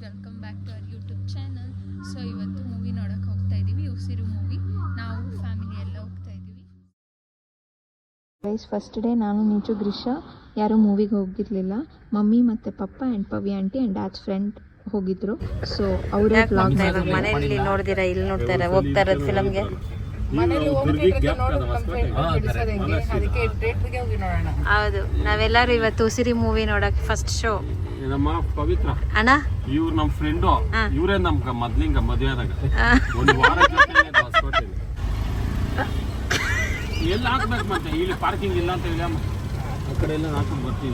Welcome back to our YouTube channel. So ಇವತ್ತು movie ನೋಡೋಕೆ ಹೋಗ್ತಾ ಇದ್ದೀವಿ, ಉಸಿರು ಮೂವಿ. ನಾವು ಫ್ಯಾಮಿಲಿ ಎಲ್ಲ ಹೋಗ್ತಾ ಇದ್ದೀವಿ. ಗೈಸ್, ಫಸ್ಟ್ ಡೇ ನಾನು ನೀಚು ಗ್ರೀಷ ಯಾರೂ ಮೂವಿಗೆ ಹೋಗಿರಲಿಲ್ಲ. ಮಮ್ಮಿ ಮತ್ತು papa and Pavi aunty and dad's friend ಹೋಗಿದ್ರು. ಸೊ ಅವರೇ ಬ್ಲಾಗ್ ಮನೆಯಲ್ಲಿ ನೋಡಿದಿರಾ, ಇಲ್ಲಿ ನೋಡ್ತಾರೆ, ಹೋಗ್ತಾ ಇರೋದು ಫಿಲಮ್ಗೆ. ಹೌದು, ನಾವೆಲ್ಲರೂ ಇವತ್ತು ಉಸಿರಿ ಮೂವಿ ನೋಡಕ್ ಫಸ್ಟ್ ಶೋ. ಪವಿತ್ರ ಅಣ್ಣ ಇವ್ರು ನಮ್ ಫ್ರೆಂಡು, ಇವರೇ ನಮ್ಗ ಮೊದ್ಲಿಂಗ ಮದ್ವೆ ಆದಾಗ ಒಂದು ವಾರ ಎಲ್ಲ ಹಾಕ್ಬೇಕು. ಮತ್ತೆ ಇಲ್ಲಿ ಪಾರ್ಕಿಂಗ್ ಇಲ್ಲ ಅಂತ ಹೇಳಿ ಆ ಕಡೆ ಎಲ್ಲ ಹಾಕೊಂಡು ಬರ್ತೀನಿ.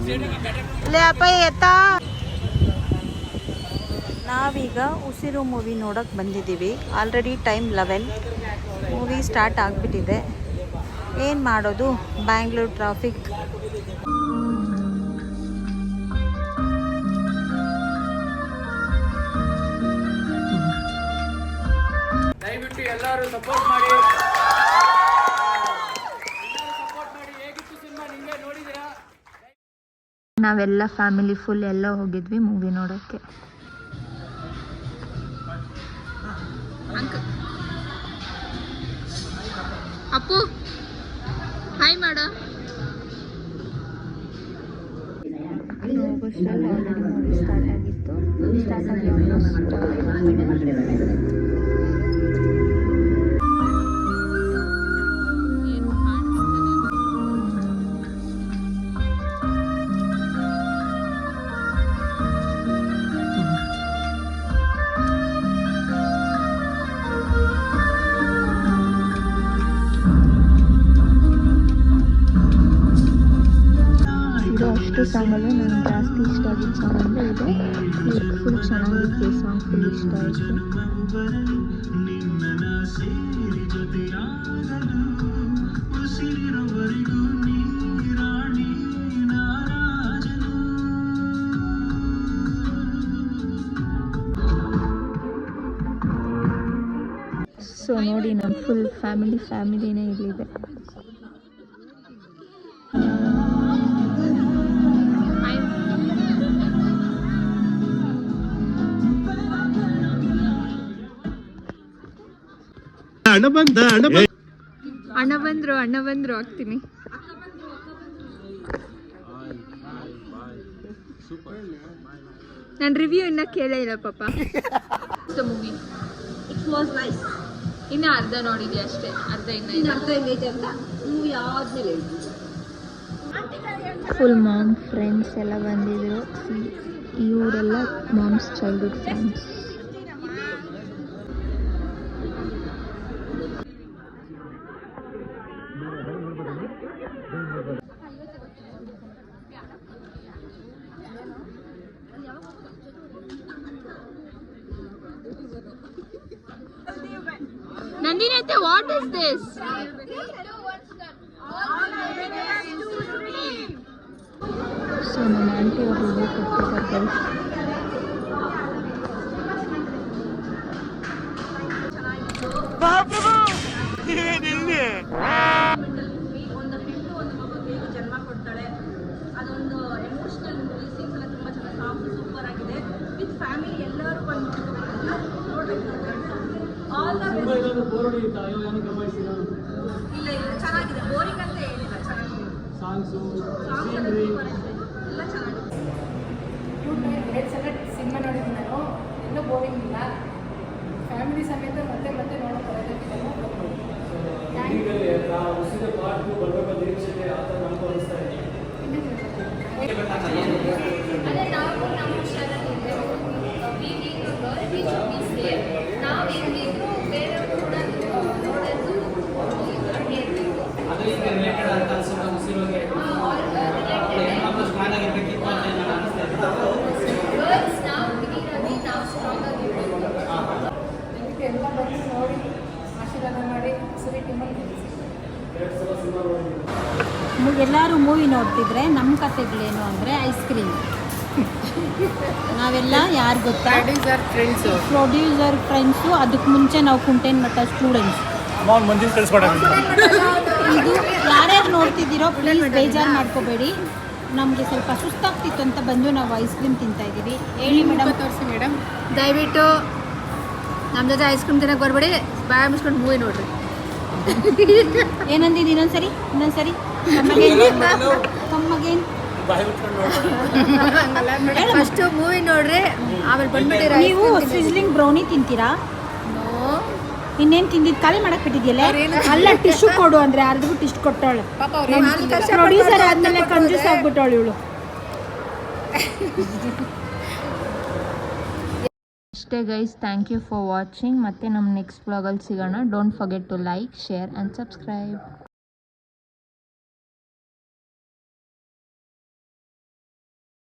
ನಾವೀಗ ಉಸಿರು ಮೂವಿ ನೋಡಕ್ ಬಂದಿದ್ದೀವಿ. ಆಲ್ರೆಡಿ ಟೈಮ್ 11, ಮೂವಿ ಸ್ಟಾರ್ಟ್ ಆಗಿಬಿಟ್ಟಿದೆ. ಏನು ಮಾಡೋದು, ಬ್ಯಾಂಗ್ಳೂರ್ ಟ್ರಾಫಿಕ್. ದಯವಿಟ್ಟು ಎಲ್ಲರೂ ಸಪೋರ್ಟ್ ಮಾಡಿ. ಹೇಗಿತ್ತು ಸಿನಿಮಾ, ನಿಮಗೆ ನೋಡಿದಿರಾ? ನಾವೆಲ್ಲ ಫ್ಯಾಮಿಲಿ ಫುಲ್ ಎಲ್ಲ ಹೋಗಿದ್ವಿ ಮೂವಿ ನೋಡೋಕ್ಕೆ. ಅಪ್ಪು ಹಾಯ್ ಮಾಡ. ಆಲ್ರೆಡಿ ಮೂವಿ ಸ್ಟಾರ್ಟ್ ಆಗಿತ್ತು. ಸ್ಟಾರ್ಟ್ ಆಗಿ ಅಷ್ಟು ಸಾಂಗಲ್ಲೂ ನನಗೆ ಜಾಸ್ತಿ ಇಷ್ಟ ಆಗಿದ್ದ ಸಾಂಗ್ ಅಂದರೆ ಇದೆ. ಫುಲ್ ಚೆನ್ನಾಗಿತ್ತು ಈ ಸಾಂಗ್, ಫುಲ್ ಇಷ್ಟ ಆಯಿತು. ಸೊ ನೋಡಿ, ನಮ್ಮ ಫುಲ್ ಫ್ಯಾಮಿಲಿನೇ ಇಲ್ಲಿದೆ. ಅಣ್ಣ ಬಂದ್ರು ಆಗ್ತೀನಿ. ನನ್ನ ರಿವ್ಯೂ ಇನ್ನ ಕೇಳೇ ಇಲ್ಲ ಪಾಪ. ಮೂವಿ ಇನ್ನ ಅರ್ಧ ನೋಡಿದ್ಯಾ ಅಷ್ಟೇ, ಮೂವಿ ಆದ್ಮೇಲೆ ಫುಲ್ ಮಾಮ್ ಫ್ರೆಂಡ್ಸ್ ಎಲ್ಲ ಬಂದಿದ್ರು. ಇವರೆಲ್ಲ moms childhood friends. Nandinate, what is this? So ನಮ್ಮ ಆಂಟಿ ಅವರು ರಿವ್ಯೂ ಕೊಡ್ತಿದ್ದಾರೆ ಒಂದು ಹೆಣ್ಣು ಒಂದು ಮಗು ಹೇಗೆ ಜನ್ಮ ಕೊಡ್ತಾಳೆ, ಅದೊಂದು ಎಮೋಷನಲ್ ಮೂವಿ. ಸೀನ್ಸ್ ಎಲ್ಲ ತುಂಬ ಚೆನ್ನಾಗಿ, ಸಾಂಗ್ಸ್ ಸೂಪರ್ ಆಗಿದೆ. ವಿತ್ ಫ್ಯಾಮಿಲಿ ಎಲ್ಲರೂ ಬಂದು ನೋಡ್ಬೇಕು. ಆಲ್ ದ ಇಲ್ಲ ಚೆನ್ನಾಗಿದೆ, ಬೋರಿಂಗ್ ಅಂತ ಏನಿಲ್ಲ, ಚೆನ್ನಾಗಿದೆ. ಸಾಂಗ್ಸ್ ಎಲ್ಲ ಚೆನ್ನಾಗಿದೆ. ಸಿನಿಮಾ ನೋಡಿದ್ದೀನಿ ನಾನು, ಎಲ್ಲೂ ಬೋರಿಂಗ್ ಇಲ್ಲ. ಫ್ಯಾಮಿಲಿ ಸಮೇತ ಮತ್ತೆ ನೋಡೋಕೆ ಎಲ್ಲ ಬಂದು ನೋಡಿ ಆಶೀರ್ವಾದ ಮಾಡಿ ಸರಿ ಟೀಮಲ್ಲಿ ಎಲ್ಲರೂ ಮೂವಿ ನೋಡ್ತಿದ್ರೆ ನಮ್ಮ ಕಥೆಗಳೇನು ಅಂದರೆ ಐಸ್ ಕ್ರೀಮ್. ನಾವೆಲ್ಲ ಯಾರು ಗೊತ್ತಾ, ಪ್ರೊಡ್ಯೂಸರ್ ಫ್ರೆಂಡ್ಸು. ಅದಕ್ಕೆ ಮುಂಚೆ ನಾವು ಕುಂಟೇನ್ ಮಠ ಸ್ಟೂಡೆಂಟ್ಸ್. ಇದು ಯಾರ್ಯಾರು ನೋಡ್ತಿದ್ದೀರೋ ಪ್ಲೀಸ್ ಬೇಜಾರು ಮಾಡ್ಕೋಬೇಡಿ. ನಮಗೆ ಸ್ವಲ್ಪ ಸುಸ್ತಾಗ್ತಿತ್ತು ಅಂತ ಬಂದು ನಾವು ಐಸ್ ಕ್ರೀಮ್ ತಿಂತಾ ಇದ್ದೀವಿ. ಹೇಳಿ ಮೇಡಮ್. ತೋರಿಸಿ ಮೇಡಮ್. ದಯವಿಟ್ಟು ನಮ್ಮ ಜೊತೆ ಐಸ್ ಕ್ರೀಮ್ ತಿನ್ನಕ್ಕೆ ಬರಬೇಡಿ, ಬಾಯ್ ಮುಚ್ಕೊಂಡು ಮೂವಿ ನೋಡ್ರಿ. ಏನಂದಿದ್ದು ಇನ್ನೊಂದ್ಸರಿ ತಮ್ಮಗೇನ್ ಬಾಯಿ ಬಿಟ್ಕೊಂಡು ಫಸ್ಟು ಮೂವಿ ನೋಡ್ರಿ, ಆಮೇಲೆ ಬಂದ್ಬಿಟ್ಟಿರ. ನೀವು ಸಿಸ್ಲಿಂಗ್ ಬ್ರೌನಿ ತಿಂತೀರಾ? ಇನ್ನೇನ್ ತಿಂದಿದ್ದು ಖಾಲಿ ಮಾಡಕ್ ಬಿಟ್ಟಿದ್ಯಲ್ಲ. ಅಲ್ಲ ಟಿಶ್ಯೂ ಕೊಡು ಅಂದ್ರೆ ಅರ್ಧಬಿಟ್ಟು ಟಿಶ್ಯೂ ಕೊಟ್ಟವಳು. ಪ್ರೊಡ್ಯೂಸರ್ ಆದ್ಮೇಲೆ ಕಂಜೂಸ್ ಆಗ್ಬಿಟ್ಟವಳು ಇವಳು. ಅಷ್ಟೇ guys, thank you for watching. ಮತ್ತೆ ನಮ್ಮ ನೆಕ್ಸ್ಟ್ ವ್ಲಾಗಲ್ಲಿ ಸಿಗೋಣ. Don't forget to like, share and subscribe.